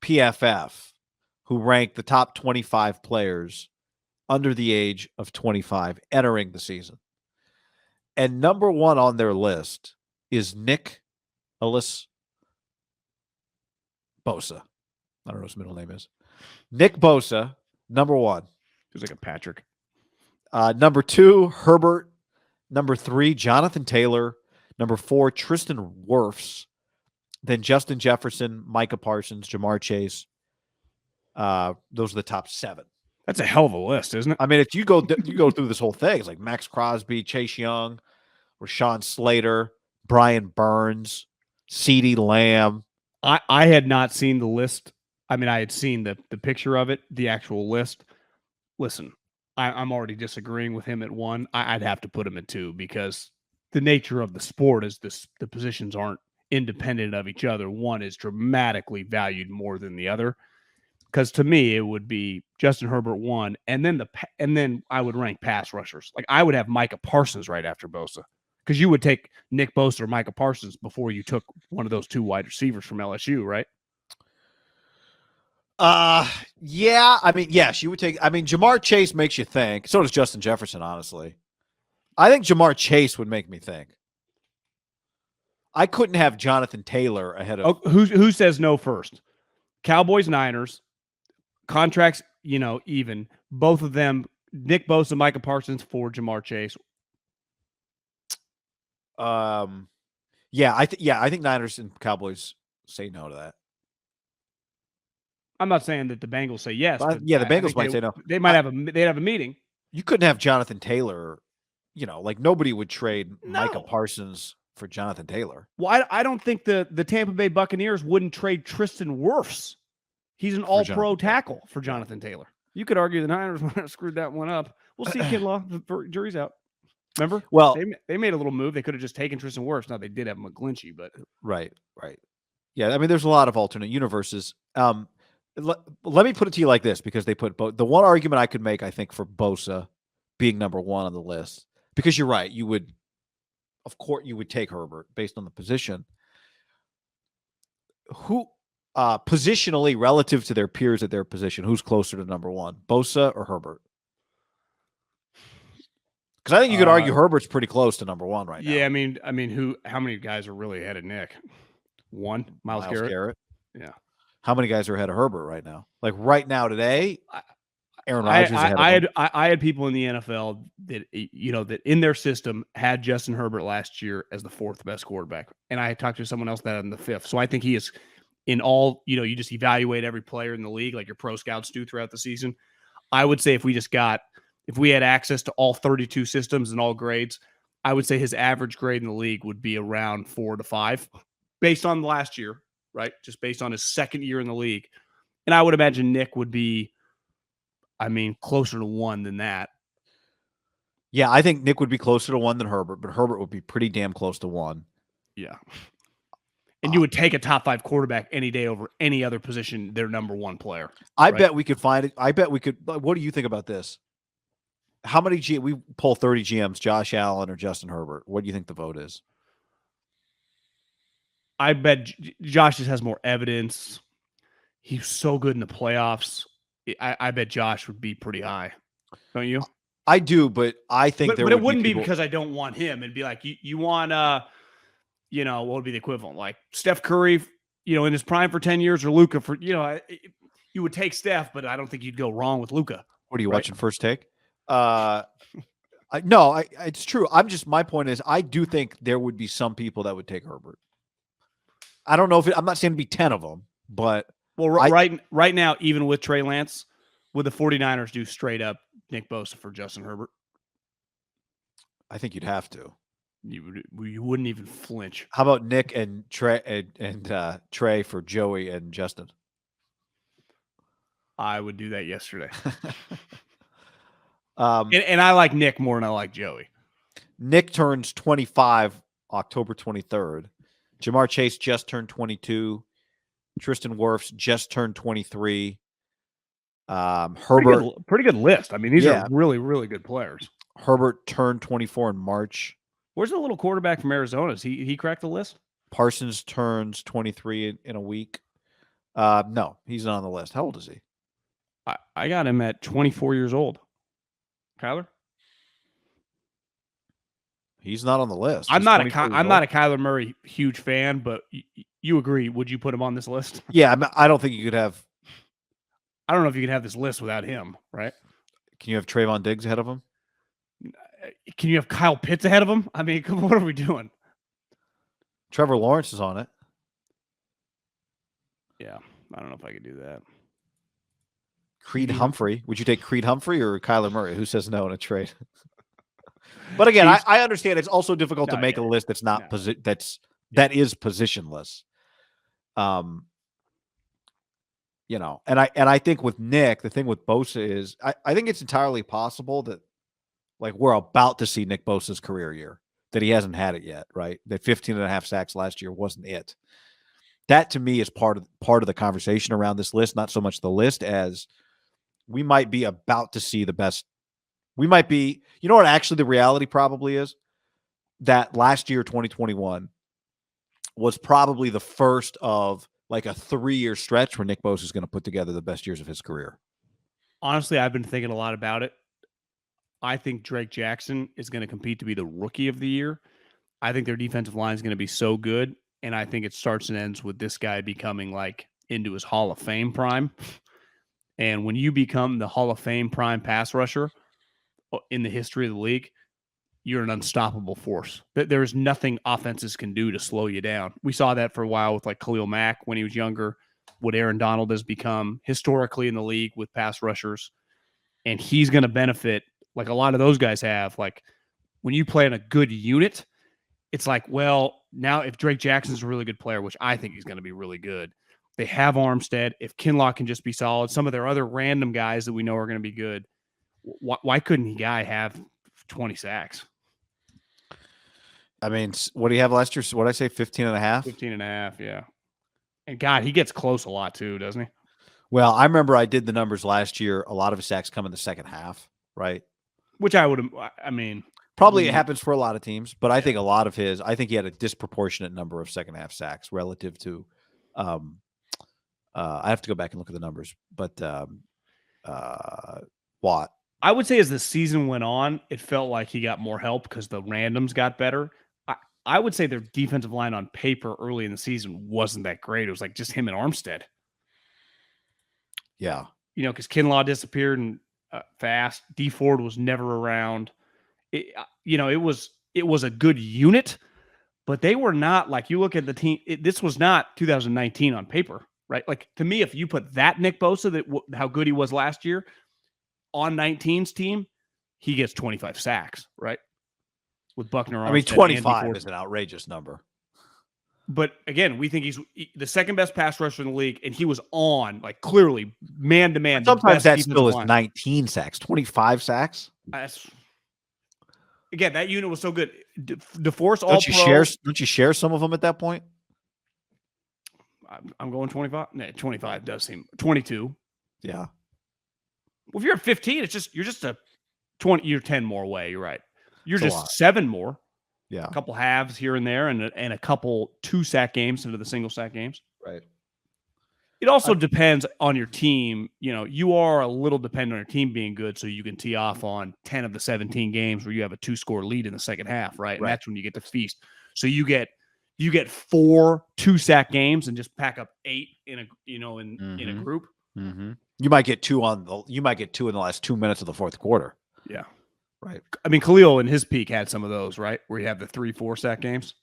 PFF, who ranked the top 25 players under the age of 25 entering the season. And number one on their list is Nick Bosa. I don't know what his middle name is. Nick Bosa, number one. He's like a Patrick. Number two, Herbert. Number three, Jonathan Taylor. Number four, Tristan Wirfs. Then Justin Jefferson, Micah Parsons, Jamar Chase. Those are the top 7. That's a hell of a list, isn't it? I mean, if you go through this whole thing, it's like Max Crosby, Chase Young, Rashawn Slater, Brian Burns, CeeDee Lamb. I had not seen the list. I mean, I had seen the picture of it, the actual list. Listen, I'm already disagreeing with him at 1. I'd have to put him at 2 because the nature of the sport is the positions aren't independent of each other. One is dramatically valued more than the other. Because to me, it would be Justin Herbert 1, and then I would rank pass rushers. Like I would have Micah Parsons right after Bosa, because you would take Nick Bosa or Micah Parsons before you took one of those 2 wide receivers from LSU, right? Yeah. I mean, yes, you would take. I mean, Jamar Chase makes you think. So does Justin Jefferson. Honestly, I think Jamar Chase would make me think. I couldn't have Jonathan Taylor ahead of. Oh, who says no first? Cowboys, Niners. Contracts, even. Both of them, Nick Bosa, Micah Parsons for Jamar Chase. Yeah, I think Niners and Cowboys say no to that. I'm not saying that the Bengals say yes. The Bengals might say no. They'd have a meeting. You couldn't have Jonathan Taylor. Like nobody would trade Micah Parsons for Jonathan Taylor. Well, I don't think the Tampa Bay Buccaneers wouldn't trade Tristan Wirfs. He's an all-pro tackle for Jonathan Taylor. You could argue the Niners might have screwed that one up. We'll see, Kinlaw. The jury's out. Remember? Well, they made a little move. They could have just taken Tristan Wirfs. Now, they did have McGlinchey, but... Right. Yeah, I mean, there's a lot of alternate universes. Let me put it to you like this, because they put both. The one argument I could make, I think, for Bosa being number 1 on the list, because you're right, you would take Herbert based on the position. Who... positionally relative to their peers at their position, who's closer to number 1, Bosa or Herbert? Because I think you could argue Herbert's pretty close to number 1 right now. Yeah, I mean, how many guys are really ahead of Nick? 1, Myles Garrett. Yeah. How many guys are ahead of Herbert right now? Like right now today, Aaron Rodgers is ahead of him. I had people in the NFL that that in their system had Justin Herbert last year as the 4th best quarterback, and I talked to someone else that in the 5th. So I think he is. In all, you just evaluate every player in the league like your pro scouts do throughout the season. I would say if we had access to all 32 systems and all grades, I would say his average grade in the league would be around 4 to 5 based on last year, right? Just based on his second year in the league. And I would imagine Nick would be, closer to 1 than that. Yeah, I think Nick would be closer to 1 than Herbert, but Herbert would be pretty damn close to 1. Yeah. And you would take a top 5 quarterback any day over any other position, their number 1 player. I bet we could find it. I bet we could. What do you think about this? How many we pull 30 GMs, Josh Allen or Justin Herbert? What do you think the vote is? I bet Josh just has more evidence. He's so good in the playoffs. I bet Josh would be pretty high. Don't you? I do, but I think but it wouldn't be because I don't want him. It'd be like you want what would be the equivalent? Like Steph Curry, in his prime for 10 years, or Luka for, you would take Steph, but I don't think you'd go wrong with Luka. What are you watching First Take? No, it's true. My point is, I do think there would be some people that would take Herbert. I don't know I'm not saying it'd be 10 of them, but. Well, right now, even with Trey Lance, would the 49ers do straight up Nick Bosa for Justin Herbert? I think you'd have to. You wouldn't even flinch. How about Nick and Trey and Trey for Joey and Justin? I would do that yesterday. And I like Nick more than I like Joey. Nick turns 25 October 23rd. Jamar Chase just turned 22. Tristan Wirfs just turned 23. Herbert, pretty good list. These are really, really good players. Herbert turned 24 in March. Where's the little quarterback from Arizona? He cracked the list? Parsons turns 23 in a week. No, he's not on the list. How old is he? I got him at 24 years old. Kyler? He's not on the list. I'm He's not 24 years I'm old. not a Kyler Murray huge fan, but you agree? Would you put him on this list? Yeah, I don't think you could have. I don't know if you can have this list without him, right? Can you have Trayvon Diggs ahead of him? Can you have Kyle Pitts ahead of him? I mean, what are we doing? Trevor Lawrence is on it. Yeah, I don't know if I could do that. Creed Humphrey. Would you take Creed Humphrey or Kyler Murray? Who says no in a trade? But again, I understand it's also difficult to make a list that's not that is positionless. You know, and I think with Nick, the thing with Bosa is I think it's entirely possible that like we're about to see Nick Bosa's career year, that he hasn't had it yet, right? That 15.5 sacks last year wasn't it. That to me is part of the conversation around this list, not so much the list as we might be about to see the best. We might be, you know what actually the reality probably is? That last year, 2021, was probably the first of like a 3-year stretch where Nick Bosa is going to put together the best years of his career. Honestly, I've been thinking a lot about it. I think Drake Jackson is going to compete to be the rookie of the year. I think their defensive line is going to be so good. And I think it starts and ends with this guy becoming like into his Hall of Fame prime. And when you become the Hall of Fame prime pass rusher in the history of the league, you're an unstoppable force. There's nothing offenses can do to slow you down. We saw that for a while with like Khalil Mack when he was younger, what Aaron Donald has become historically in the league with pass rushers. And he's going to benefit like a lot of those guys have. Like when you play in a good unit, it's like, well, now if Drake Jackson's a really good player, which I think he's going to be really good, they have Armstead. If Kinlaw can just be solid, some of their other random guys that we know are going to be good, why couldn't he guy have 20 sacks? I mean, what do you have last year? What did I say, 15.5? 15.5, yeah. And God, he gets close a lot too, doesn't he? Well, I remember I did the numbers last year. A lot of his sacks come in the second half, right? Which I mean, probably it happens for a lot of teams, but I think a lot of I think he had a disproportionate number of second half sacks relative to, I have to go back and look at the numbers, but Watt. I would say as the season went on, it felt like he got more help because the randoms got better. I would say their defensive line on paper early in the season wasn't that great. It was like just him and Armstead. Yeah. You know, because Kinlaw disappeared and fast. D Ford was never around. It was a good unit, but they were not like you look at the team. This was not 2019 on paper, right? Like to me, if you put that Nick Bosa, how good he was last year on 19's team, he gets 25 sacks, right? With Buckner. Armstead, I mean, 25 is an outrageous number. But again, we think he's the second best pass rusher in the league, and he was on like clearly man to man. Sometimes that still is 19 sacks, 25 sacks. Again, that unit was so good. DeForest all Don't you share some of them at that point? I'm going 25. No, 25 does seem 22. Yeah. Well, if you're at 15, you're just a 20. You're 10 more away. You're right. You're just 7 more. Yeah. A couple halves here and there, and a couple 2-sack games into the single-sack games. Right. It also depends on your team. You know, you are a little dependent on your team being good, so you can tee off on 10 of the 17 games where you have a 2-score lead in the second half, right? And that's when you get to feast. So you get 4 2-sack games and just pack up 8 in a group. Mm-hmm. You might get 2 in the last 2 minutes of the fourth quarter. Yeah. Right. I mean, Khalil in his peak had some of those, right? Where you have the 3-4 sack games.